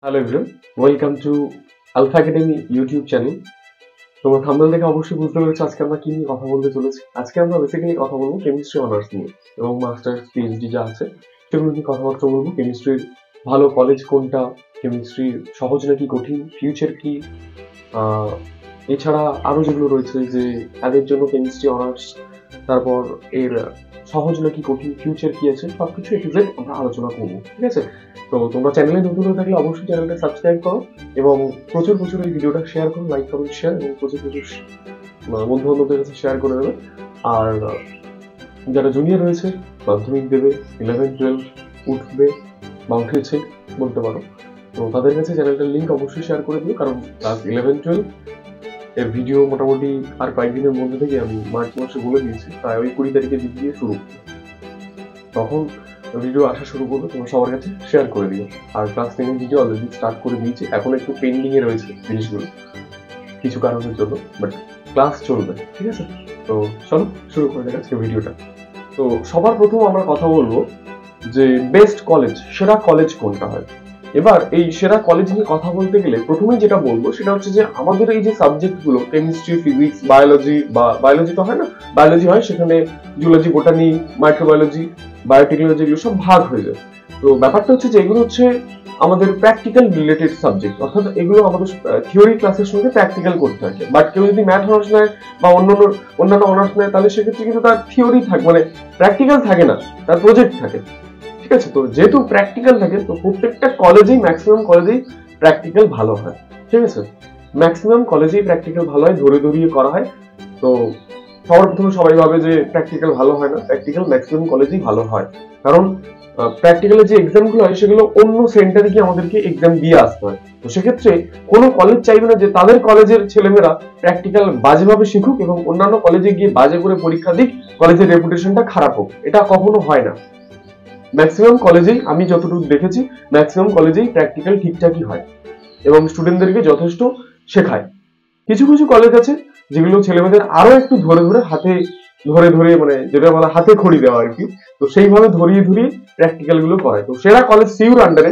Hello everyone, welcome to Alpha Academy YouTube channel. তোমরা thumbnail দেখে অবশ্যই বুঝতে পেরেছো আজকে আমরা কি নিয়ে কথা বলতে চলেছি। আজকে আমরা বেসিক্যালি কথা বলবো কেমিস্ট্রি অনার্স নিয়ে এবং মাস্টার্স পিএইচডি যা আছে সেগুলো নিয়ে কথাবার্তা বলবো। কেমিস্ট্রির ভালো কলেজ কোনটা, কেমিস্ট্রি সহজ নাকি কঠিন, ফিউচার কি, এছাড়া আরো যেগুলো রয়েছে যে তাদের জন্য কেমিস্ট্রি অনার্স, তারপর এর সহজ নাকি কঠিন, ফিউচার কি আছে, সবকিছু এ টু জেড আমরা আলোচনা করবো। ঠিক আছে, তো তোমরা চ্যানেলে নতুন হয়ে থাকলে অবশ্যই চ্যানেলটা সাবস্ক্রাইব করো এবং প্রচুর প্রচুর এই ভিডিওটা শেয়ার করো, লাইক কমেন্ট শেয়ার, এবং প্রচুর প্রচুর বন্ধু বান্ধবদের কাছে শেয়ার করে দেবে। আর যারা জুনিয়র রয়েছে, মাধ্যমিক দেবে, 11-12 উঠবে বা উঠেছে বলতে পারো, তো তাদের কাছে চ্যানেলটার লিঙ্ক অবশ্যই শেয়ার করে দিও, কারণ ক্লাস 11-12 এর ভিডিও মোটামুটি আর কয়েকদিনের মধ্যে থেকে আমি মার্চ মাসে বলে দিয়েছি, প্রায় ওই 20 তারিখের দিক দিয়ে শুরু, তখন ভিডিও আসা শুরু করবে, তোমরা সবার কাছে শেয়ার করে দিও। আর ক্লাস 10 ভিডিও অলরেডি স্টার্ট করে দিয়েছি, এখন একটু পেন্ডিং এ রয়েছে জিনিসগুলো কিছু কারণের জন্য, বাট ক্লাস চলবে। ঠিক আছে, তো চলো শুরু করে দেখ আজকে ভিডিওটা। তো সবার প্রথম আমরা কথা বলবো যে বেস্ট কলেজ, সেরা কলেজ কোনটা হয়। এবার এই সেরা কলেজ নিয়ে কথা বলতে গেলে প্রথমেই যেটা বলবো সেটা হচ্ছে যে আমাদের এই যে সাবজেক্ট গুলো কেমিস্ট্রি, ফিজিক্স, বায়োলজি, বা বায়োলজি তো হয় না, বায়োলজি হয়, সেখানে জুলজি, বোটানি, মাইক্রোবায়োলজি, বায়োটেকনোলজি, এগুলো সব ভাগ হয়ে যায়। তো ব্যাপারটা হচ্ছে যে এগুলো হচ্ছে আমাদের প্র্যাকটিক্যাল রিলেটেড সাবজেক্ট, অর্থাৎ এগুলো আমাদের থিওরি ক্লাসের সঙ্গে প্র্যাকটিক্যাল করতে হয়। বাট কেউ যদি ম্যাথ অনার্স নেয় বা অন্যান্য অনার্স নেয়, তাহলে সেক্ষেত্রে কিন্তু তার থিওরি থাকে, মানে প্র্যাকটিক্যাল থাকে না, তার প্রজেক্ট থাকে। ঠিক আছে, তো যেহেতু প্র্যাকটিক্যাল থাকে, তো প্রত্যেকটা কলেজেই, ম্যাক্সিমাম কলেজেই প্র্যাকটিক্যাল ভালো হয়। ঠিক আছে, ম্যাক্সিমাম কলেজেই প্র্যাকটিক্যাল ভালো হয়, ধরে ধরিয়ে করা হয়। তো সবার প্রথমে সবাই ভাবে যে প্র্যাকটিক্যাল ভালো হয় না, প্র্যাকটিক্যাল ম্যাক্সিমাম কলেজেই ভালো হয়, কারণ প্র্যাকটিক্যালের যে এক্সামগুলো হয় সেগুলো অন্য সেন্টারে গিয়ে আমাদেরকে এক্সাম দিয়ে আসতে হয়। তো সেক্ষেত্রে কোনো কলেজ চাইবে না যে তাদের কলেজের ছেলেমেয়েরা প্র্যাকটিক্যাল বাজেভাবে শিখুক এবং অন্যান্য কলেজে গিয়ে বাজে করে পরীক্ষা দিক, কলেজের রেপুটেশনটা খারাপ হোক। এটা কখনো হয় না। ম্যাক্সিমাম কলেজেই আমি যতটুকু দেখেছি, ম্যাক্সিমাম কলেজেই প্র্যাকটিক্যাল ঠিকঠাকই হয় এবং স্টুডেন্টদেরকে যথেষ্ট শেখায়। কিছু কিছু কলেজ আছে যেগুলো ছেলেমেয়েদের আরো একটু ধরে ধরে হাতে ধরে ধরে, মানে যেটা বলা হাতে খড়ি দেওয়া আর কি, তো সেইভাবে ধরিয়ে ধরিয়ে প্র্যাকটিক্যাল গুলো করায়। তো সেরা কলেজ সিউর আন্ডারে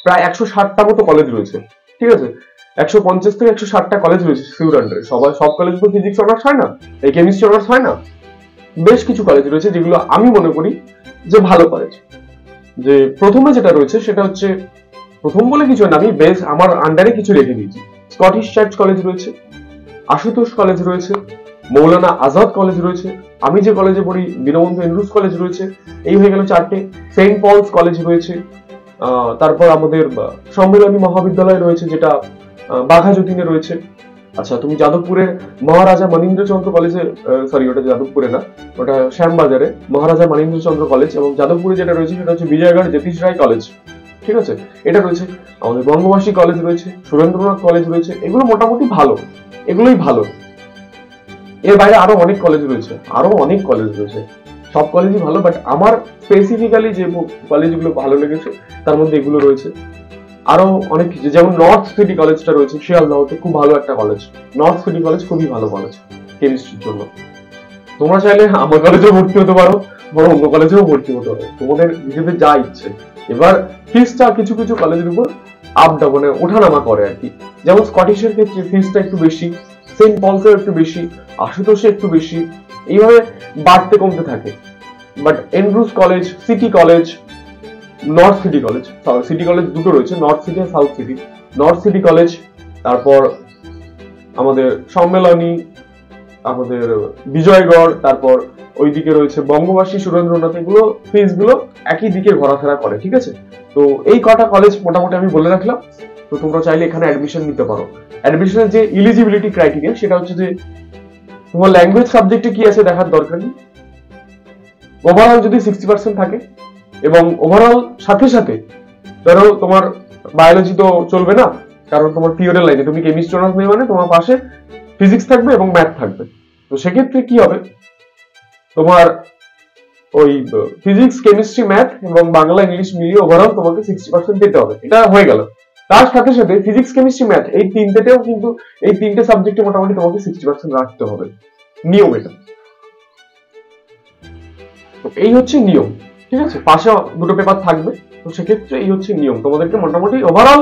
প্রায় 160টা মতো কলেজ রয়েছে। ঠিক আছে, 150 থেকে 160টা কলেজ রয়েছে সিউর আন্ডারে। সব কলেজ তো ফিজিক্স অনার্স হয় না, এই কেমিস্ট্রি অনার্স হয় না। বেশ কিছু কলেজ রয়েছে যেগুলো আমি মনে করি যে ভালো কলেজ। যে প্রথমে যেটা রয়েছে সেটা হচ্ছে, প্রথম বলে কিছু না, আমি বেশ আমার আন্ডারে কিছু রেখে দিয়েছি। স্কটিশ চার্চ কলেজ রয়েছে, আশুতোষ কলেজ রয়েছে, মৌলানা আজাদ কলেজ রয়েছে, আমি যে কলেজে পড়ি দীনবন্ধু এন্ড্রুস কলেজ রয়েছে, এই হয়ে গেল 4টে। সেন্ট পলস কলেজ রয়েছে, তারপর আমাদের সম্মেলনী মহাবিদ্যালয় রয়েছে যেটা বাঘা যতীনে রয়েছে। আচ্ছা, তুমি যাদবপুরের মহারাজা মানীন্দ্রচন্দ্র কলেজে, সরি ওটা যাদবপুরে না, ওটা শ্যামবাজারে মহারাজা মানীন্দ্রচন্দ্র কলেজ, এবং যাদবপুরে যেটা রয়েছে সেটা হচ্ছে বিজয়গড় জ্যোতিষ রায় কলেজ। ঠিক আছে, এটা রয়েছে। আমাদের বঙ্গবাসী কলেজ রয়েছে, সুরেন্দ্রনাথ কলেজ রয়েছে, এগুলো মোটামুটি ভালো, এগুলোই ভালো। এর বাইরে আরো অনেক কলেজ রয়েছে, সব কলেজই ভালো, বাট আমার স্পেসিফিক্যালি যে কলেজগুলো ভালো লেগেছে তার মধ্যে এগুলো রয়েছে। আরো অনেক কিছু, যেমন নর্থ সিটি কলেজটা রয়েছে শিয়ালদহতে, খুব ভালো একটা কলেজ। নর্থ সিটি কলেজ খুবই ভালো কলেজ কেমিস্ট্রির জন্য। তোমরা চাইলে আমার কলেজেও ভর্তি হতে পারো, বড় অন্য কলেজেও ভর্তি হতে পারো, তোমাদের নিজেদের যা ইচ্ছে। এবার ফিসটা কিছু কিছু কলেজের উপর আপ ডাউন, মানে ওঠানামা করে আর কি। যেমন স্কটিশের ক্ষেত্রে ফিসটা একটু বেশি, সেন্ট পলসের একটু বেশি, আশুতোষে একটু বেশি, এইভাবে বাড়তে কমতে থাকে। But Andrews college, city college, north city college, city college দুটো রয়েছে, নর্থ সিটি আর south city. North city college, তারপর আমাদের সম্মেলনী, আমাদের বিজয়গড়, তারপর ওইদিকে রয়েছে বঙ্গবাসী, সুরেন্দ্রনাথ, এগুলো ফিস গুলো একই দিকে ঘোরাফেরা করে। ঠিক আছে, তো এই কটা কলেজ মোটামুটি আমি বলে রাখলাম। তো তোমরা চাইলে এখানে অ্যাডমিশন নিতে পারো। অ্যাডমিশনের যে এলিজিবিলিটি ক্রাইটেরিয়া সেটা হচ্ছে যে তোমার ল্যাঙ্গুয়েজ সাবজেক্টে কি আছে দেখার দরকার নেই, ওভারঅল যদি 60% থাকে, এবং ওভারঅল সাথে সাথে ধরো তোমার বায়োলজি তো চলবে না, কারণ তোমার পিওরের লাইনে তুমি কেমিস্ট্রি অনার্স নেই, মানে তোমার পাশে ফিজিক্স থাকবে এবং ম্যাথ থাকবে। তো সেক্ষেত্রে কি হবে, তোমার ওই ফিজিক্স, কেমিস্ট্রি, ম্যাথ এবং বাংলা, ইংলিশ মিলিয়ে ওভারঅল তোমাকে 60% দিতে হবে। এটা হয়ে গেল। তার সাথে সাথে ফিজিক্স, কেমিস্ট্রি, ম্যাথ এই তিনটেতেও কিন্তু, এই তিনটে সাবজেক্টে মোটামুটি তোমাকে 60% রাখতে হবে, নিয়ম এটা। তো এই হচ্ছে নিয়ম। ঠিক আছে, পাশে দুটো পেপার থাকবে। তো সেক্ষেত্রে এই হচ্ছে নিয়ম, তোমাদেরকে মোটামুটি ওভারঅল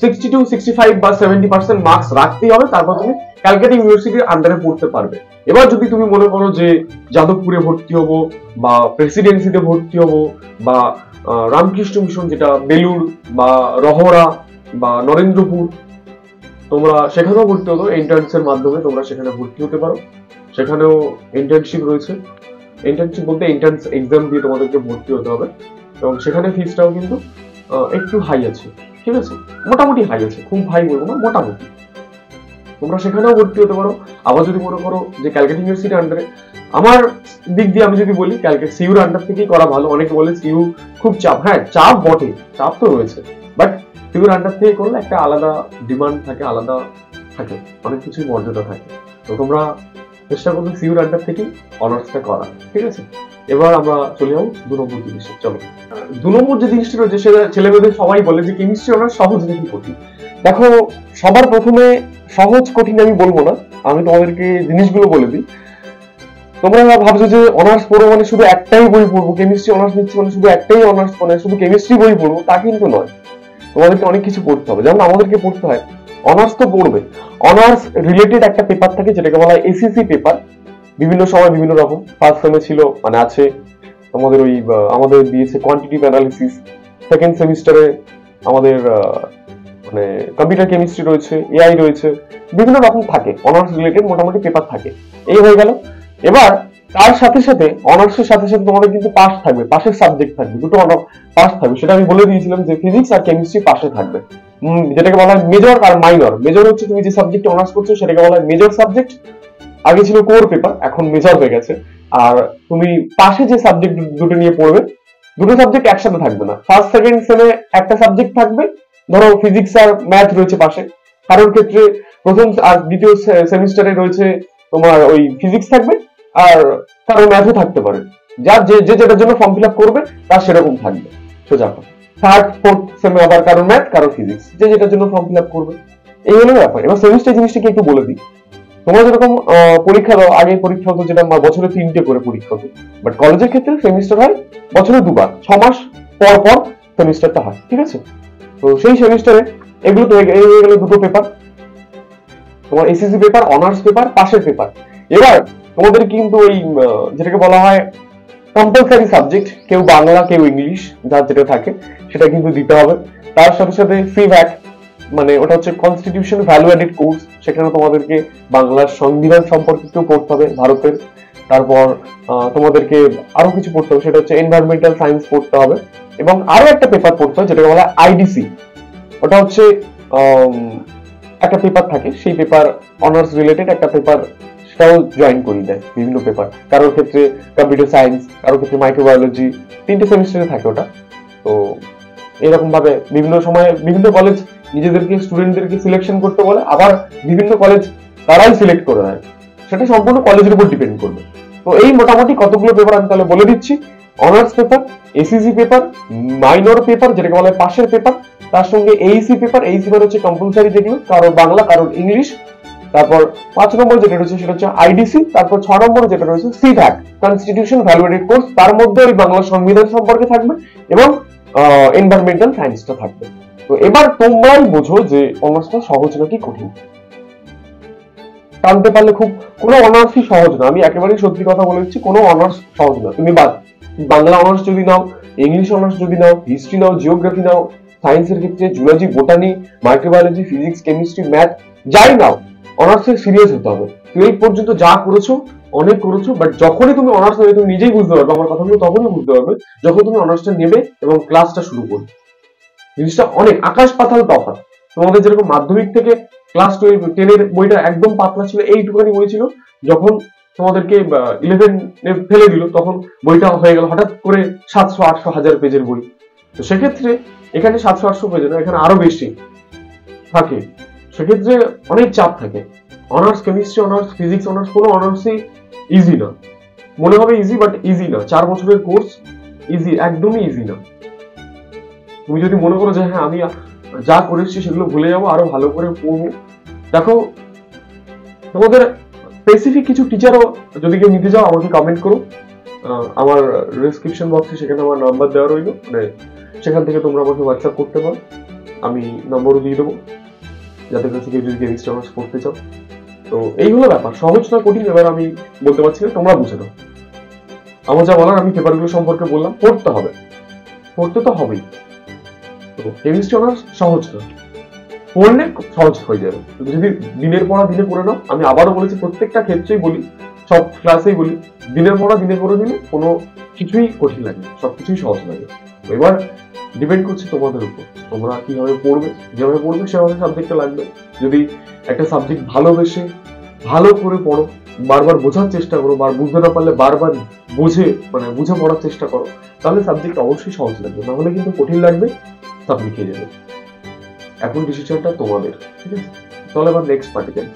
60 to 65 বা 70% মার্কস রাখতেই হবে, তারপর তুমি ক্যালকাটা ইউনিভার্সিটির আন্ডারে পড়তে পারবে। এবার যদি তুমি মনে করো যে যাদবপুরে ভর্তি হবো বা প্রেসিডেন্সিতে ভর্তি হবো বা রামকৃষ্ণ মিশন যেটা বেলুড় বা রহরা বা নরেন্দ্রপুর, তোমরা সেখানেও ভর্তি হতো এন্ট্রান্সের মাধ্যমে, তোমরা সেখানে ভর্তি হতে পারো। সেখানেও ইন্টার্নশিপ রয়েছে, ইন্টার্নশিপ বলতে এন্ট্রান্স এক্সাম দিয়ে তোমাদেরকে ভর্তি হতে হবে, এবং সেখানে ফিসটাও কিন্তু একটু হাই আছে, ঠিক আছে, মোটামুটি হাই আছে, খুব হাই বলবো না, মোটামুটি। তোমরা সেখানেও ভর্তি হতে পারো। আবার যদি মনে করো যে ক্যালকাটা ইউনিভার্সিটির আন্ডারে, আমার দিক দিয়ে আমি যদি বলি ক্যালকাটা সিইউর আন্ডার থেকেই করা ভালো। অনেকে বলে সিইউ খুব চাপ, হ্যাঁ চাপ বটে, চাপ তো রয়েছে, বাট সিইউর আন্ডার থেকে করলে একটা আলাদা ডিমান্ড থাকে, আলাদা থাকে, অনেক কিছুই মর্যাদা থাকে। তো তোমরা চেষ্টা করবে সিইউর আন্ডার থেকেই অনার্সটা করা, ঠিক আছে। এবার আমরা চলে যাবো 2 নম্বর জিনিসে। চলো, 2 নম্বর যে জিনিসটা রয়েছে সেটা ছেলেমেয়েদের সবাই বলে যে কেমিস্ট্রি অনার্স সহজ নাকি কঠিন। দেখো, সবার প্রথমে সহজ কঠিন আমি বলবো না, আমি তোমাদেরকে জিনিসগুলো বলে দিই। তোমরা ভাবছো যে অনার্স পড়বো মানে শুধু একটাই বই পড়বো, কেমিস্ট্রি অনার্স নিচ্ছি মানে শুধু একটাই অনার্স, মানে শুধু কেমিস্ট্রি বই পড়বো, তা কিন্তু নয়। তোমাদেরকে অনেক কিছু পড়তে হবে, যেমন আমাদেরকে পড়তে হয়, অনার্স তো পড়বে, অনার্স রিলেটেড একটা পেপার থাকে যেটাকে বলা হয় এসিসি পেপার। বিভিন্ন সময় বিভিন্ন রকম, ফার্স্ট সেমে ছিল মানে আছে আমাদের ওই আমাদের দিয়েছে কোয়ান্টিটিভ অ্যানালিসিস, সেকেন্ড সেমিস্টারে আমাদের মানে কম্পিউটার কেমিস্ট্রি রয়েছে, এআই রয়েছে, বিভিন্ন রকম থাকে অনার্স রিলেটেড মোটামুটি পেপার থাকে। এই হয়ে গেল। এবার তার সাথে সাথে অনার্সের সাথে সাথে তোমাদের কিন্তু পাস থাকবে, পাশের সাবজেক্ট থাকবে, দুটো পাস থাকবে। সেটা আমি বলে দিয়েছিলাম যে ফিজিক্স আর কেমিস্ট্রি পাশে থাকবে, যেটাকে বলা হয় মেজর আর মাইনর। মেজর হচ্ছে তুমি যে সাবজেক্টে অনার্স করছো সেটাকে বলা হয় মেজর সাবজেক্ট, আগে ছিল কোর পেপার, এখন মেজর হয়ে গেছে। আর তুমি পাশে যে সাবজেক্ট দুটো নিয়ে পড়বে, দুটো সাবজেক্ট একসাথে থাকবে না, ফার্স্ট সেকেন্ড সেমে একটা সাবজেক্ট থাকবে, ধরো ফিজিক্স আর ম্যাথ রয়েছে পাশে, কারোর ক্ষেত্রে প্রথম আর দ্বিতীয় সেমিস্টারে রয়েছে তোমার ওই ফিজিক্স থাকবে, আর কারো ম্যাথও থাকতে পারে, যার যে যেটার জন্য ফর্ম ফিল আপ করবে তার সেরকম থাকবে সোজা। থার্ড ফোর্থ সেমে আবার কারো ম্যাথ কারো ফিজিক্স, যে যেটার জন্য ফর্ম ফিল আপ করবে, এই হলো ব্যাপার। এবার সেমিস্টার জিনিসটাকে একটু বলে দিই। তোমরা যেরকম পরীক্ষা দাও, আগে পরীক্ষা হতো যেটা বছরে 3টে করে পরীক্ষা হতো, বাট কলেজের ক্ষেত্রে সেমিস্টার হয় বছরে 2বার, 6 মাস পর পর সেমিস্টারটা হয়, ঠিক আছে। তো সেই সেমিস্টারে এগুলো তো হয়ে গেল দুটো পেপার, তোমার এসএসসি পেপার, অনার্স পেপার, পাশের পেপার। এবার তোমাদের কিন্তু ওই যেটাকে বলা হয় কম্পালসারি সাবজেক্ট, কেউ বাংলা কেউ ইংলিশ, যার যেটা থাকে সেটা কিন্তু দিতে হবে। তার সাথে সাথে সিভ্যাট, মানে ওটা হচ্ছে কনস্টিটিউশন ভ্যালু অ্যাডেড কোর্স, সেখানে তোমাদেরকে বাংলার সংবিধান সম্পর্কে পড়তে হবে ভারতের। তারপর তোমাদেরকে আরো কিছু পড়তে হবে, সেটা হচ্ছে এনভায়রনমেন্টাল সায়েন্স পড়তে হবে, এবং আরো একটা পেপার পড়তে হবে যেটাকে বলা হয় আইডিসি। ওটা হচ্ছে একটা পেপার থাকে, সেই পেপার অনার্স রিলেটেড একটা পেপার, সেটাও জয়েন করিয়ে দেয় বিভিন্ন পেপার। কারোর ক্ষেত্রে কম্পিউটার সায়েন্স, কারোর ক্ষেত্রে মাইক্রোবায়োলজি, 3টে সেমিস্টারে থাকে ওটা। তো এরকম ভাবে বিভিন্ন সময় বিভিন্ন কলেজ নিজেদেরকে স্টুডেন্টদেরকে সিলেকশন করতে বলে, আবার বিভিন্ন কলেজ তারাই সিলেক্ট করে দেয়, সেটা সম্পূর্ণ কলেজের উপর ডিপেন্ড করবে। তো এই মোটামুটি কতগুলো পেপার আমি তাহলে বলে দিচ্ছি। অনার্স পেপার, এসিসি পেপার, মাইনর পেপার যেটাকে বলা হয় পাশের পেপার, তার সঙ্গে এইসি পেপার। এইসি পেপার হচ্ছে কম্পালসারি, যেগুলো কারোর বাংলা কারোর ইংলিশ। তারপর 5 নম্বর যেটা রয়েছে সেটা হচ্ছে আইডিসি। তারপর 6 নম্বর যেটা রয়েছে সিভ্যাট, কনস্টিটিউশন ভ্যালু অ্যাডেড কোর্স, তার মধ্যে ওই বাংলা সংবিধান সম্পর্কে থাকবে এবং এনভায়রনমেন্টাল সায়েন্সটা থাকবে। তো এবার তোমরাই বোঝো যে অনার্সটা সহজ নাকি কঠিন। টানতে পারলে খুব, কোনো অনার্সই সহজ না, আমি একেবারেই সত্যি কথা বলে দিচ্ছি, কোনো অনার্স সহজ না। তুমি বাংলা অনার্স যদি নাও, ইংলিশ অনার্স যদি নাও, হিস্ট্রি নাও, জিওগ্রাফি নাও, সায়েন্সের ক্ষেত্রে zoology, botany, microbiology, physics, chemistry, math, যাই নাও, অনার্সে সিরিয়াস হতে হবে। 12 পর্যন্ত যা করেছো অনেক করেছো, বাট যখনই তুমি অনার্স নেবে তুমি নিজেই বুঝতে পারবে, আমার কথাগুলো তখনই বুঝতে পারবে যখন তুমি অনার্সটা নেবে এবং ক্লাসটা শুরু করবে। জিনিসটা অনেক আকাশ পাতাল তফাৎ। তোমাদের যেরকম মাধ্যমিক থেকে ক্লাস 12 10 বইটা একদম পাতলা ছিল, এইটুখানি বই ছিল, যখন তোমাদেরকে 11 ফেলে দিল তখন বইটা হয়ে গেল হঠাৎ করে 700 800 1000 পেজের বই। তো সেক্ষেত্রে এখানে 700 800 পেজ না, এখানে আরো বেশি থাকে, সেক্ষেত্রে অনেক চাপ থাকে। Honours chemistry, honours physics, honours কোনো অনার্সই ইজি না, মনে হবে ইজি, বাট ইজি না। 4 বছরের কোর্স ইজি, একদমই ইজি না। তুমি যদি মনে করো যে হ্যাঁ আমি যা করেছি সেগুলো ভুলে যাবো, আরো ভালো করে পড়বো, দেখো তোমাদের স্পেসিফিক কিছু টিচারও যদি কেউ নিতে চাও আমাকে কমেন্ট করো, আমার ডেসক্রিপশন বক্সে সেখানে আমার নাম্বার দেওয়া রইল, মানে সেখান থেকে তোমরা আমাকে হোয়াটসঅ্যাপ করতে পারো, আমি নম্বরও দিয়ে দেবো, যাদের কাছে কেউ যদি কেমিস্ট্রি অনার্স পড়তে চাও। তো এই হলো ব্যাপার, সহজ না কঠিন এবার আমি বলতে পারছি না, তোমরা বুঝে নাও। আমার যা বলার আমি পেপারগুলো সম্পর্কে বললাম, পড়তে হবে, পড়তে তো হবেই। তো কেমিস্ট্রি অনার্স সহজ না, পড়লে সহজ হয়ে যাবে যদি দিনের পড়া দিনে পড়ে নাও। আমি আবারও বলেছি, প্রত্যেকটা ক্ষেত্রেই বলি, সব ক্লাসেই বলি, দিনের পড়া দিনে পড়ে দিলে কোনো কিছুই কঠিন লাগে, সবকিছুই সহজ লাগে। এবার ডিপেন্ড করছে তোমাদের উপর, তোমরা কিভাবে পড়বে, যেভাবে পড়বে সেভাবে সাবজেক্টটা লাগবে। যদি একটা সাবজেক্ট ভালোবেসে ভালো করে পড়ো, বারবার বোঝার চেষ্টা করো, বুঝতে না পারলে বারবার বুঝে পড়ার চেষ্টা করো, তাহলে সাবজেক্ট অবশ্যই সহজ লাগবে, না হলে কিন্তু কঠিন লাগবে, চাপ লিখে যাবে। এখন ডিসিশনটা তোমাদের, ঠিক আছে? তাহলে আবার নেক্সট পার্টি যাই,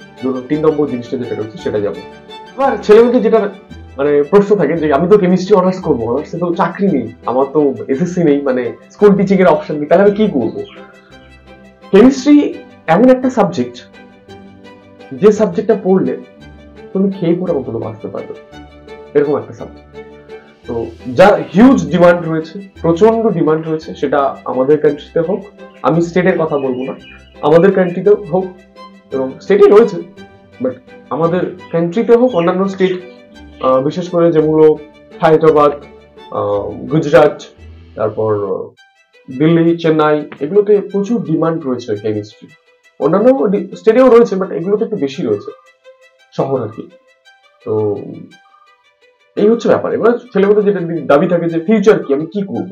3 নম্বর জিনিসটা যেটা রয়েছে সেটা যাবো। এবার ছেলেমেয়েকে যেটা মানে প্রশ্ন থাকে যে আমি তো কেমিস্ট্রি অনার্স করবো, অনার্সে তো চাকরি নেই, আমার তো এসএসসি নেই, মানে স্কুল টিচিং এর অপশন নেই, তাহলে আমি কি করবো? কেমিস্ট্রি এমন একটা সাবজেক্ট, যে সাবজেক্টটা পড়লে তুমি খেয়ে পড়ে অন্তত বাঁচতে পারবে, এরকম একটা সাবজেক্ট। তো যার হিউজ ডিমান্ড রয়েছে, প্রচন্ড ডিমান্ড রয়েছে, সেটা আমাদের কান্ট্রিতে হোক, আমি স্টেটের কথা বলবো না, আমাদের কান্ট্রিতে হোক, এবং স্টেটে রয়েছে, বাট আমাদের কান্ট্রিতে হোক, অন্যান্য স্টেট বিশেষ করে যেগুলো হায়দ্রাবাদ, গুজরাট, তারপর দিল্লি, চেন্নাই, এগুলোতে প্রচুর ডিমান্ড রয়েছে কেমিস্ট্রি। অন্যান্য স্টেটেও রয়েছে, বাট এগুলোতে একটু বেশি রয়েছে, শহর আর কি। তো এই হচ্ছে ব্যাপার। এবার ছেলেমেয়েদের যেটা দাবি থাকে যে ফিউচার কি, আমি কি করব।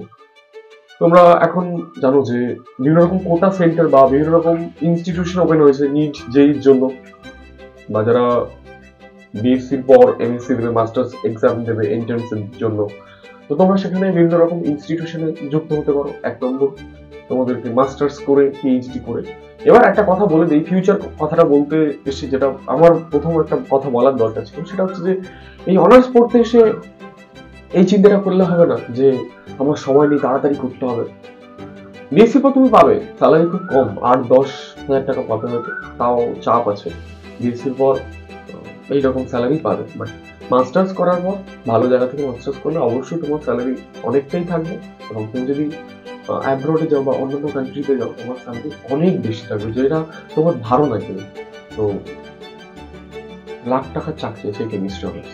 তোমরা এখন জানো যে বিভিন্ন রকম কোটা সেন্টার বা বিভিন্ন রকম ইনস্টিটিউশন ওপেন হয়েছে নিট জেইর জন্য, বা যারা বিএসসির পর এমএসসি দেবে, মাস্টার্স এক্সাম দেবে এন্ট্রান্সের জন্য। তো তোমরা সেখানে বিভিন্ন রকম ইনস্টিটিউশনে যুক্ত হতে পারো। 1 নম্বর তোমাদেরকে মাস্টার্স করে পিএইচডি করে। এবার একটা কথা বলে দিই, ফিউচার কথাটা বলতে এসে যেটা আমার প্রথম একটা কথা বলার দরকার ছিল, সেটা হচ্ছে যে এই অনার্স পড়তে এসে এই চিন্তাটা করলে হবে না যে আমার সময় নেই, তাড়াতাড়ি করতে হবে। বিএসসি পর তুমি পাবে, স্যালারি খুব কম, 8-10 হাজার টাকা পাবে হয়তো, তাও চাপ আছে। বিএসসির পর এইরকম স্যালারি পাবে, বাট মাস্টার্স করার পর ভালো জায়গা থেকে মাস্টার্স করলে অবশ্যই তোমার স্যালারি অনেকটাই থাকবে, এবং তুমি যদি অ্যাব্রোডে যাও বা অন্যান্য কান্ট্রিতে যাও, তোমার স্যালারি অনেক বেশি থাকবে, যেটা তোমার ধারণা কেউ। তো লাখ টাকার চাকরি আছে কেমিস্ট্রি অনার্স,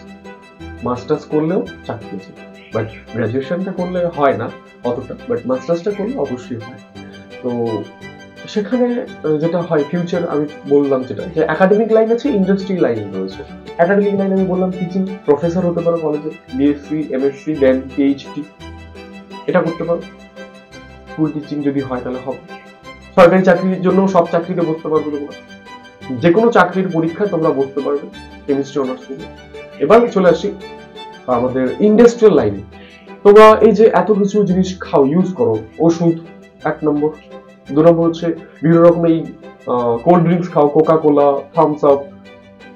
মাস্টার্স করলেও চাকরি আছে, বাট গ্রাজুয়েশনটা করলে হয় না অতটা, বাট মাস্টার্সটা করলে অবশ্যই হয়। তো সেখানে যেটা হয় ফিউচার, আমি বললাম যেটা, যে একাডেমিক লাইন আছে, ইন্ডাস্ট্রি লাইন রয়েছে। একাডেমিক লাইন আমি বললাম টিচিং, প্রফেসর হতে পারো কলেজে, বিএসসি, এমএসসি, দেন পিএইচডি, এটা করতে পারো। স্কুল টিচিং যদি হয় তাহলে হবে। সরকারি চাকরির জন্য সব চাকরিতে বসতে পারবে তোমরা, যে কোনো চাকরির পরীক্ষায় তোমরা বসতে পারবে কেমিস্ট্রি অনার্স নিয়ে। এবার চলে আসি আমাদের ইন্ডাস্ট্রিয়াল লাইনে। তোমরা এই যে এত কিছু জিনিস খাও, ইউজ করো, ওষুধ 1 নম্বর, 2 নম্বর হচ্ছে বিভিন্ন রকম এই কোল্ড ড্রিঙ্কস খাও, কোকা কোলা, থামস আপ,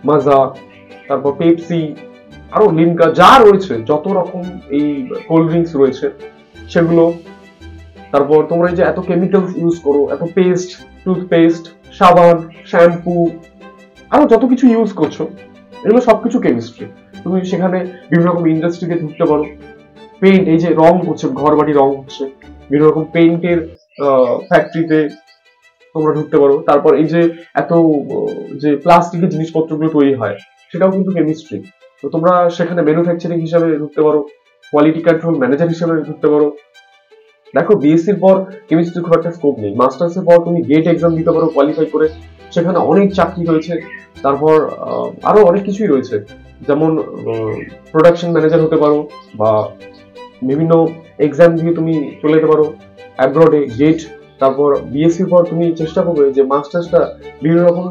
মাজা, তারপর পেপসি, আরো লিমকা, যা রয়েছে যত রকম এই কোল্ড ড্রিঙ্কস রয়েছে সেগুলো। তারপর তোমরা এই যে এত কেমিক্যালস ইউজ করো, এত পেস্ট, টুথপেস্ট, সাবান, শ্যাম্পু, আরো যত কিছু ইউজ করছো, এগুলো সবকিছু কেমিস্ট্রি। তুমি সেখানে বিভিন্ন রকম ইন্ডাস্ট্রিতে ঢুকতে পারো। পেইন্ট, এই যে রং হচ্ছে, ঘর বাড়ি রং হচ্ছে, বিভিন্ন রকম পেইন্টের ফ্যাক্টরিতে তোমরা ঢুকতে পারো। তারপর এই যে এত যে প্লাস্টিকের জিনিসপত্রগুলো তৈরি হয়, সেটাও কিন্তু কেমিস্ট্রি। তো তোমরা সেখানে ম্যানুফ্যাকচারিং হিসাবে ঢুকতে পারো, কোয়ালিটি কন্ট্রোল ম্যানেজার হিসেবে ঢুকতে পারো। দেখো বিএসসির পর কেমিস্ট্রি খুব একটা স্কোপ নেই, মাস্টার্সের পর তুমি গেট এক্সাম দিতে পারো কোয়ালিফাই করে, সেখানে অনেক চাকরি রয়েছে। তারপর আরো অনেক কিছুই রয়েছে, যেমন প্রোডাকশন ম্যানেজার হতে পারো, বা বিভিন্ন এক্সাম দিয়ে তুমি চলে যেতে পারো অ্যাব্রডে, গেট। তারপর বিএসসির পর তুমি চেষ্টা করবে যে মাস্টার্সটা বিভিন্ন রকম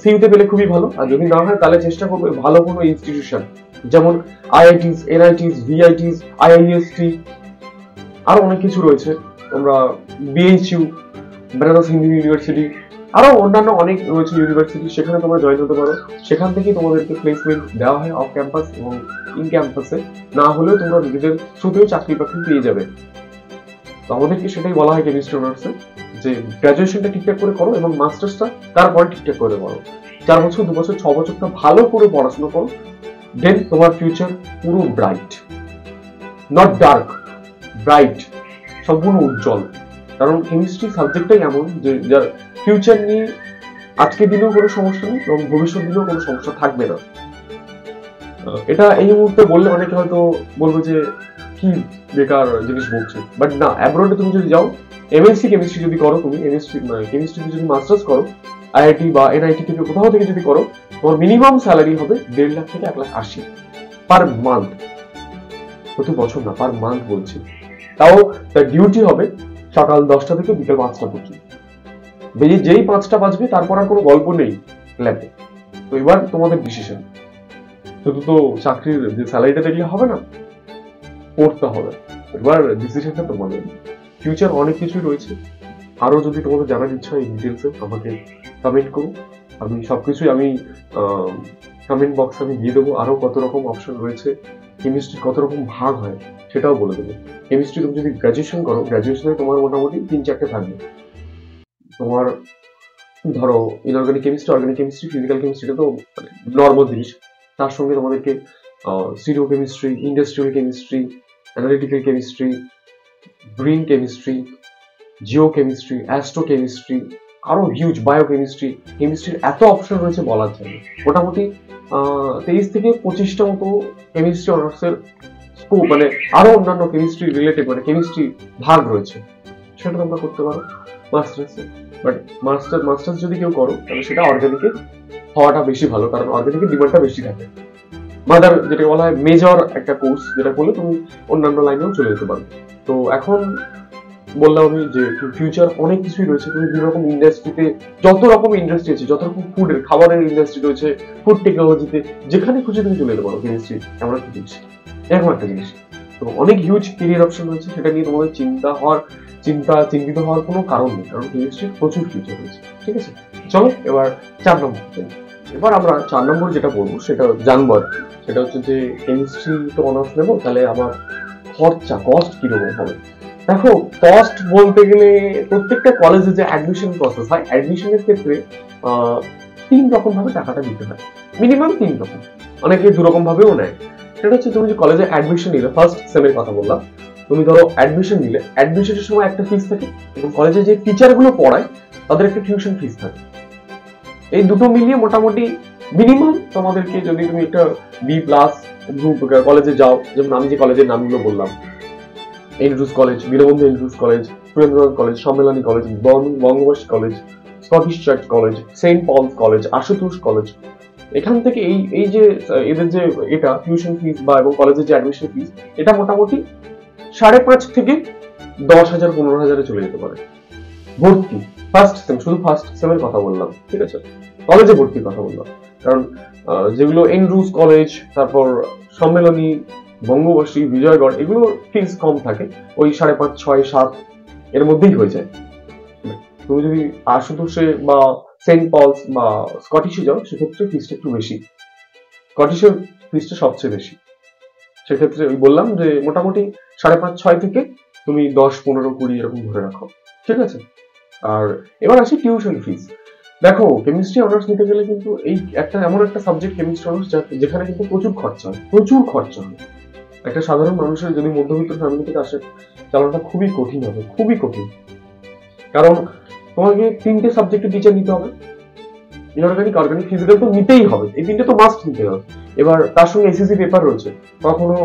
সিইউতে পেলে খুবই ভালো, আর যদি না হয় তাহলে চেষ্টা করবে ভালো কোনো ইনস্টিটিউশন, যেমন আইআইটিস, এনআইটিস, ভিআইটিস, আইআইএসটি, আরো অনেক কিছু রয়েছে। তোমরা বিএইচইউ, বেনারস হিন্দু ইউনিভার্সিটি, আরো অন্যান্য অনেক রয়েছে ইউনিভার্সিটি, সেখানে তোমরা জয়েন হতে পারো। সেখান থেকেই তোমাদেরকে প্লেসমেন্ট দেওয়া হয় অফ ক্যাম্পাস এবং ইন ক্যাম্পাসে, না হলেও তোমরা নিজেদের থ্রুতেও চাকরি বাকরি পেয়ে যাবে। তো আমাদেরকে সেটাই বলা হয় কেমিস্ট্রি অনার্সে, যে গ্রাজুয়েশনটা ঠিকঠাক করে করো এবং মাস্টার্সটা তারপরে ঠিকঠাক করে করো। 4 বছর, 2 বছর, 6 বছরটা ভালো করে পড়াশোনা করো, দেন তোমার ফিউচার পুরো ব্রাইট। নট ডার্ক, ব্রাইট, সম্পূর্ণ উজ্জ্বল। কারণ কেমিস্ট্রি সাবজেক্টটাই এমন যে যার ফিউচার নিয়ে আজকের দিনেও কোনো সমস্যা নেই এবং ভবিষ্যৎ দিনেও কোনো সমস্যা থাকবে না। এটা এই মুহূর্তে বললে অনেকে হয়তো বলবো যে কি বেকার জিনিস বলছে, বাট না, অ্যাব্রোডে তুমি যদি যাও, এমএসসি কেমিস্ট্রি যদি করো, তুমি এমএসসি কেমিস্ট্রিতে যদি মাস্টার্স করো, আইআইটি বা এনআইটি থেকে কোথাও থেকে যদি করো, তোমার মিনিমাম স্যালারি হবে 1.5 লাখ থেকে 1,80,000 পার মান্থ, প্রতি বছর না, পার মান্থ বলছি। তাও তার ডিউটি হবে সকাল 10টা থেকে বিকেল 5টা পর্যন্ত। যেই 5টা বাজবে তারপর আর কোনো গল্প নেই ল্যাবে। তো এবার তোমাদের ডিসিশন, শুধু তো চাকরির যে স্যালারিটা দেখলে হবে না, পড়তে হবে। এবার ডিসিশনটা তোমাদের। ফিউচার অনেক কিছুই রয়েছে, আরো যদি তোমাদের জানার ইচ্ছা হয় ডিটেলসে আমাকে কমেন্ট করো, আমি সবকিছুই আমি কমেন্ট বক্সে আমি দিয়ে দেবো। আরো কত রকম অপশন রয়েছে, কেমিস্ট্রি কত রকম ভাগ হয় সেটাও বলে দেবো। কেমিস্ট্রি তুমি যদি গ্রাজুয়েশন করো, গ্রাজুয়েশনে তোমার মোটামুটি 3-4টে থাকবে। তোমার ধরো inorganic chemistry, organic chemistry, physical কেমিস্ট্রিটা তো মানে নর্মাল জিনিস। তার সঙ্গে তোমাদেরকে সিরিও chemistry, industrial chemistry, analytical chemistry, green chemistry, geo chemistry, astro chemistry, আরো হিউজ বায়োকেমিস্ট্রি। কেমিস্ট্রির এত অপশন রয়েছে বলার জন্য। মোটামুটি 23 থেকে 25টা মতো কেমিস্ট্রি অনার্সের স্কোপ, মানে আরো অন্যান্য কেমিস্ট্রি রিলেটেড মানে কেমিস্ট্রি ভাগ রয়েছে, সেটা তোমরা করতে পারো মাস্টার্সে। বাট মাস্টার্স যদি কেউ করো তাহলে সেটা অর্গানিকে হওয়াটা বেশি ভালো, কারণ অর্গানিকের ডিমান্ডটা বেশি থাকে। মাদার যেটা বলা হয় মেজর একটা কোর্স, যেটা করলে তুমি অন্যান্য লাইনেও চলে যেতে পারবে। তো এখন বললাম আমি যে ফিউচার অনেক কিছুই রয়েছে। তুমি বিভিন্ন রকম ইন্ডাস্ট্রিতে, যত রকম ইন্ডাস্ট্রি আছে, যত রকম ফুডের খাবারের ইন্ডাস্ট্রি রয়েছে, ফুড টেকনোলজিতে, যেখানে খুশি তুমি চলে যেতে পারো। কেমিস্ট্রি এমন একটা জিনিস, এরকম একটা জিনিস। তো অনেক হিউজ কেরিয়ার অপশন রয়েছে, সেটা নিয়ে তোমাদের চিন্তিত হওয়ার কোনো কারণ নেই, কারণ কেমিস্ট্রির প্রচুর ফিউচার রয়েছে। ঠিক আছে, চলো এবার 4 নম্বর। এবার আমরা 4 নম্বর যেটা বলবো সেটা জানবো আর কি। সেটা হচ্ছে যে কেমিস্ট্রি তো অনার্স নেবো, তাহলে আমার কস্ট কিরকম হবে। দেখো, কস্ট বলতে গেলে প্রত্যেকটা কলেজে যে অ্যাডমিশন প্রসেস হয়, অ্যাডমিশনের ক্ষেত্রে 3 রকম ভাবে টাকাটা দিতে হয়, মিনিমাম 3 রকম, অনেকে 2 রকম ভাবেও নেয়। সেটা হচ্ছে তুমি যে কলেজে অ্যাডমিশন নিলে, ফার্স্ট সেমের কথা বললাম, তুমি ধরো অ্যাডমিশন নিলে, অ্যাডমিশনের সময় একটা ফিস থাকে, এবং কলেজে যে টিচার গুলো পড়ায় তাদের একটা টিউশন ফিস থাকে। এই দুটো মিলিয়ে মোটামুটি মিনিমাম তোমাদেরকে, যদি তুমি একটা বি প্লাস গ্রুপ কলেজে যাও, যেমন আমি যে কলেজের নামগুলো বললাম, Andrews college, Birbandhu Andrews college, Surendranath college, Sammilani college, Bangabasi college, Scottish church college, saint Paul's college, Asutosh college, এখান থেকে এই যে এদের যে এটা টিউশন ফিস বা এবং কলেজের যে অ্যাডমিশন ফিস, এটা মোটামুটি 5.5 থেকে 10,000 15,000 চলে যেতে পারে ভর্তি। ফার্স্ট সেম, শুধু ফার্স্ট সেমের কথা বললাম, ঠিক আছে, কলেজে ভর্তির কথা বললাম। কারণ যেগুলো এন্ড্রুজ কলেজ, তারপর সম্মেলনী, বঙ্গবাসী, বিজয়গড়, এগুলোর ফিস কম থাকে, ওই 5.5, 6, 7 এর মধ্যেই হয়ে যায়। তুমি যদি আশুতোষে বা সেন্ট পলস বা স্কটিশে যাও, সেক্ষেত্রে ফিসটা একটু বেশি, স্কটিশের ফিসটা সবচেয়ে বেশি। সেক্ষেত্রে ওই বললাম যে মোটামুটি 5.5, 6 থেকে তুমি 10, 15, 20 এরকম ধরে রাখো, ঠিক আছে। আর এবার আসি টিউশন ফিস। দেখো, কেমিস্ট্রি অনার্স নিতে গেলে কিন্তু এই এমন একটা সাবজেক্ট কেমিস্ট্রি অনার্স যেখানে কিন্তু প্রচুর খরচা হয়। একটা সাধারণ মানুষের যদি মধ্যবিত্ত ফ্যামিলি থেকে আসে, চালানোটা খুবই কঠিন হবে, খুবই কঠিন। কারণ তোমাকে 3টে সাবজেক্টের টিচার নিতে হবে, ইনঅর্গানিক, অর্গানিক, ফিজিক্যাল তো নিতেই হবে, এই 3টে তো মাস্ট নিতে হবে। এবার তার সঙ্গে এসএসসি পেপার রয়েছে, কখনো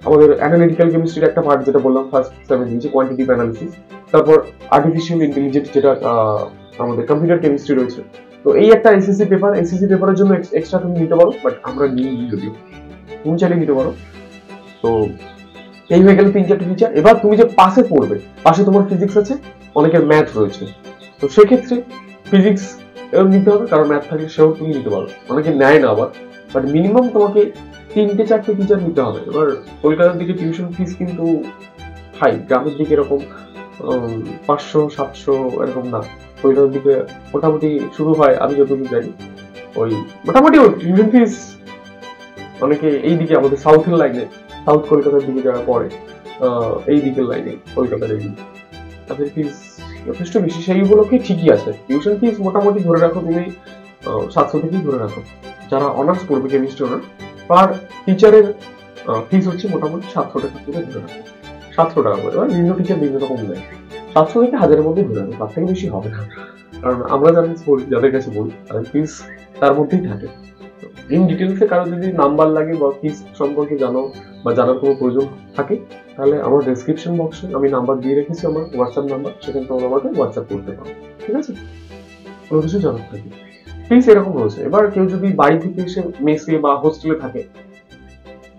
আমাদের অ্যানালিটিক্যাল কেমিস্ট্রির একটা পার্ট যেটা বললাম ফার্স্ট সেমে দিয়েছে, কোয়ান্টিটিভ অ্যানালিসিস, তারপর আর্টিফিশিয়াল ইন্টেলিজেন্স যেটা আমাদের কম্পিউটার কেমিস্ট্রি রয়েছে। তো এই একটা এসএসসি পেপারের জন্য এক্সট্রা তুমি নিতে পারো, বাট আমরা নিই যদিও, তুমি চাইলে নিতে পারো। তো এই হয়ে গেল 3-4টে টিচার। এবার তুমি যে পাশে পড়বে, পাশে তোমার ফিজিক্স আছে, অনেকের ম্যাথ রয়েছে, তো সেক্ষেত্রে ফিজিক্স নিতে হবে, কারণ ম্যাথ থাকলে সেও তুমি নিতে পারো, অনেকে নেয় না আবার, বাট মিনিমাম তোমাকে 3-4টে টিচার নিতে হবে। এবার কলকাতার দিকে টিউশন ফিস কিন্তু হাই, গ্রামের দিকে এরকম 500-700 এরকম না, কলকাতার দিকে মোটামুটি শুরু হয়, আমি যতদূর জানি ওই মোটামুটি ওই টিউশন ফিস অনেকে এই দিকে আমাদের সাউথের লাইনে, সাউথ কলকাতার দিকে যারা পড়ে, এই দিকের লাইনে কলকাতার এই দিকে, তাদের ফিস যথেষ্ট বেশি। সেইগুলোকে ঠিকই আছে, টিউশন ফিস মোটামুটি ধরে রাখো তুমি 700 থেকেই ধরে রাখো। যারা অনার্স পড়বে কেমিস্ট্রি অনার্স, পার টিচারের ফিস হচ্ছে মোটামুটি 700 টাকা করে ধরে রাখো, 700 টাকা করে। এবার বিভিন্ন টিচার বিভিন্ন রকম দেয়, 700 থেকে 1000-এর মধ্যে ধরে রাখো, তার থেকে বেশি হবে না। কারণ আমরা যাদের কাছে বলি তাদের ফিস তার মধ্যেই থাকে। ইন ডিটেলসে কারো যদি নাম্বার লাগে বা ফিস সম্পর্কে জানো বা জানার কোনো প্রয়োজন থাকে, তাহলে আমার ডেসক্রিপশন বক্সে আমি নাম্বার দিয়ে রেখেছি, আমার হোয়াটসঅ্যাপ নাম্বার, সেখানে তোমরা আমাকে হোয়াটসঅ্যাপ করতে পারো, ঠিক আছে? কোনো কিছু জানার থাকে ফিস এরকম রয়েছে। এবার কেউ যদি বাড়ি থেকে এসে মেসে বা হোস্টেলে থাকে,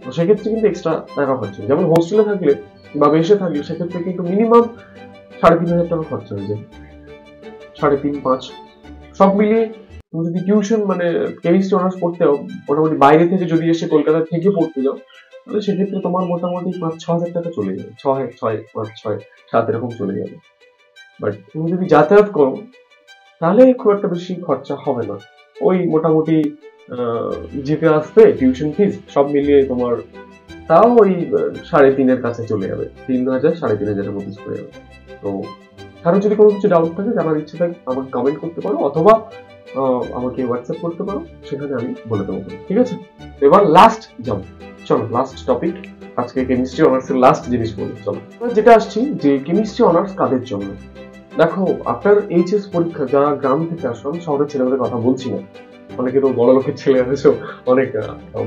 তো সেক্ষেত্রে কিন্তু এক্সট্রা টাকা খরচ হয়। যেমন হোস্টেলে থাকলে বা মেসে থাকলে সেক্ষেত্রে কিন্তু মিনিমাম 3,500 টাকা খরচা হয়ে যায়, 3.5-5 সব মিলিয়ে। তুমি যদি টিউশন মানে কেমিস্ট্রি অনার্স পড়তে যাও, মোটামুটি বাইরে থেকে যদি এসে কলকাতা থেকে পড়তে যাও, তাহলে সেক্ষেত্রে তোমার মোটামুটি 5-6 হাজার টাকা চলে যাবে, 6-5-6-7 এরকম চলে যাবে। বাট তুমি যদি যাতায়াত করো তাহলে খুব একটা বেশি খরচা হবে না, ওই মোটামুটি যেতে আসতে টিউশন ফিস সব মিলিয়ে তোমার তাও ওই 3,500-এর কাছে চলে যাবে, 3,000-3,500-এর মধ্যে চলে যাবে। তো কারো যদি কোনো কিছু ডাউট থাকে, জানার ইচ্ছে থাকে, আমাকে কমেন্ট করতে পারো অথবা আমাকে হোয়াটসঅ্যাপ করতে পারো, সেখানে আমি বলে দেবো, ঠিক আছে? এবার লাস্ট জাম্প, চলো লাস্ট টপিক, আজকে কেমিস্ট্রি অনার্সের লাস্ট জিনিস বলি। চলো যেটা আসছি যে কেমিস্ট্রি অনার্স কাদের জন্য। দেখো, আফটার এইচএস পরীক্ষা যারা গ্রাম থেকে আসো, আমি শহরের ছেলেদের কথা বলছি না, অনেকে তো বড় লোকের ছেলে আছে, অনেক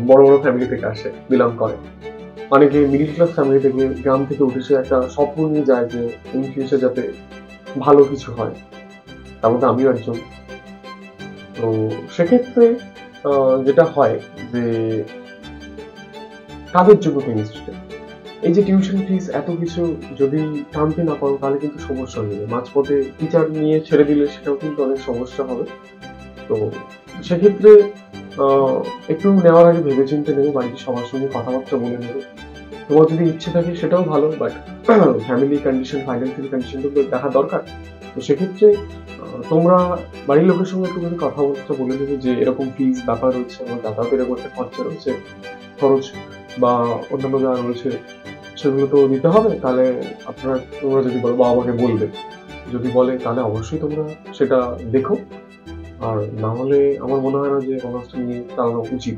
বড় বড় ফ্যামিলি থেকে আসে, বিলং করে, অনেকে মিডিল ক্লাস ফ্যামিলি থেকে গ্রাম থেকে উঠে এসে একটা স্বপ্ন নিয়ে যায় যে ইন ফিউচার যাতে ভালো কিছু হয়, তার মধ্যে আমিও একজন। তো সেক্ষেত্রে যেটা হয় যে কাদের জন্য কেমিস্ট্রিটা, এই যে টিউশন ফিস এত কিছু যদি টানতে না পারো তাহলে কিন্তু সমস্যা হয়ে যাবে, মাঝপথে টিচার নিয়ে ছেড়ে দিলে সেটাও কিন্তু অনেক সমস্যা হবে। তো সেক্ষেত্রে একটু নেওয়ার আগে ভেবেচিন্তে নেবে, বাড়িতে সবার সঙ্গে কথাবার্তা বলে নেবে। তোমার যদি ইচ্ছে থাকে সেটাও ভালো, but family condition, financial condition তো দেখা দরকার। তো সেক্ষেত্রে তোমরা বাড়ির লোকের সঙ্গে একটু যদি কথাবার্তা বলে নেবে যে এরকম ফিস ব্যাপার রয়েছে, আমার যাতায়াতের এরকম একটা খরচা রয়েছে, খরচ বা অন্যান্য যা রয়েছে সেগুলো তো দিতে হবে। তাহলে তোমরা যদি বলো বা আমাকে বলবে, যদি বলে তাহলে অবশ্যই তোমরা সেটা দেখো। আর না হলে আমার মনে হয় না যে অনার্সটা নিয়ে চালানো উচিত।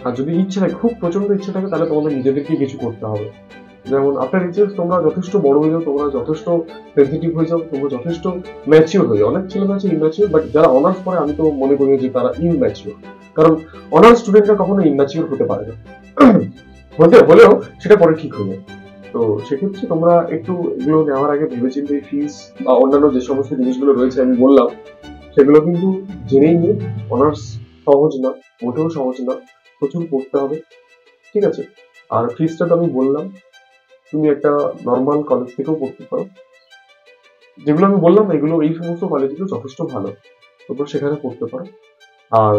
আর যদি ইচ্ছে থাকে, খুব প্রচন্ড ইচ্ছে থাকে, তাহলে তোমাদের নিজেদেরকে কিছু করতে হবে। যেমন আফটার এইচএস তোমরা যথেষ্ট বড় হয়ে যাও, তোমরা যথেষ্ট সেন্সিটিভ হয়ে যাও, তোমরা যথেষ্ট ম্যাচিওর হয়ে যাও। অনেক ছেলেমেয়ে আছে ইম্যাচিওর, বাট যারা অনার্স পড়ে আমি তো মনে করি যে তারা ইম্যাচিওর, কারণ অনার্স স্টুডেন্টরা কখনো ইম্যাচিওর হতে পারে না, হলেও সেটা পরে ঠিক হয়ে যায়। তো সেক্ষেত্রে তোমরা একটু এগুলো নেওয়ার আগে ভেবেচিন্তে ফিস বা অন্যান্য যে সমস্ত জিনিসগুলো রয়েছে আমি বললাম, সেগুলো কিন্তু জেনেই নিয়ে। অনার্স সহজ না, মোটেও সহজ না, প্রচুর পড়তে হবে, ঠিক আছে? আর ফিসটা তো আমি বললাম, তুমি একটা নর্মাল কলেজ থেকেও পড়তে পারো, যেগুলো আমি বললাম এগুলো এই সমস্ত কলেজগুলো যথেষ্ট ভালো, তোমরা সেখানে পড়তে পারো। আর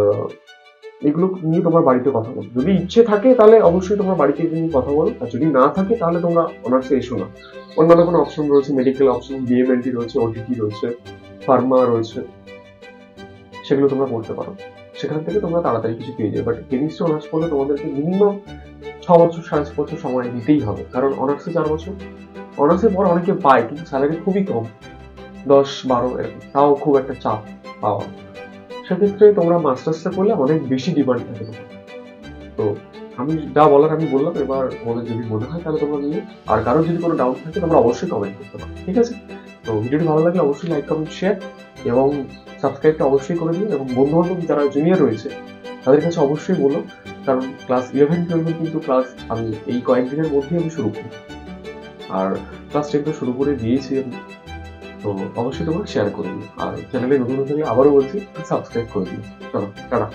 এগুলো নিয়ে তোমার বাড়িতে কথা বলো, যদি ইচ্ছে থাকে তাহলে অবশ্যই তোমরা বাড়িতে নিয়ে কথা বলো, আর যদি না থাকে তাহলে তোমরা অনার্সে এসো না। অন্যান্য কোনো অপশন রয়েছে, মেডিকেল অপশন, বিএমএলটি রয়েছে, ওটিটি রয়েছে, ফার্মা রয়েছে, সেগুলো তোমরা পড়তে পারো, সেখান থেকে তোমরা তাড়াতাড়ি কিছু পেয়ে যাবে। বাট কেমিস্ট্রি অনার্স করলে তোমাদেরকে মিনিমাম 6 বছর 6.5 বছর সময় দিতেই হবে, কারণ অনার্সে 4 বছর, অনার্সের পর অনেকে পায় কিন্তু স্যালারি খুবই কম, 10-12 এরকম, তাও খুব একটা চাপ পাওয়া। সেক্ষেত্রে তোমরা মাস্টার্সটা করলে অনেক বেশি ডিমান্ড থাকে তোমার। তো আমি যা বলার আমি বললাম, এবার তোমাদের যদি মনে হয় তাহলে তোমরা নিয়ে, আর কারোর যদি কোনো ডাউট থাকে তোমরা অবশ্যই কমেন্ট করতে পারো, ঠিক আছে? তো ভিডিওটি ভালো লাগলে অবশ্যই লাইক, কমেন্ট, শেয়ার এবং সাবস্ক্রাইবটা অবশ্যই করে দিও, এবং বন্ধু বান্ধব যারা জুনিয়র রয়েছে তাদের কাছে অবশ্যই বলো, কারণ ক্লাস 11-12 কিন্তু ক্লাস আমি এই কয়েকদিনের মধ্যেই আমি শুরু করি, আর ক্লাস 10 তো শুরু করে দিয়েছি আমি। তো অবশ্যই তোমরা শেয়ার করে দিও, আর চ্যানেলে নতুন হলে আবারও বলছি সাবস্ক্রাইব করে দিও। চলো টাটা।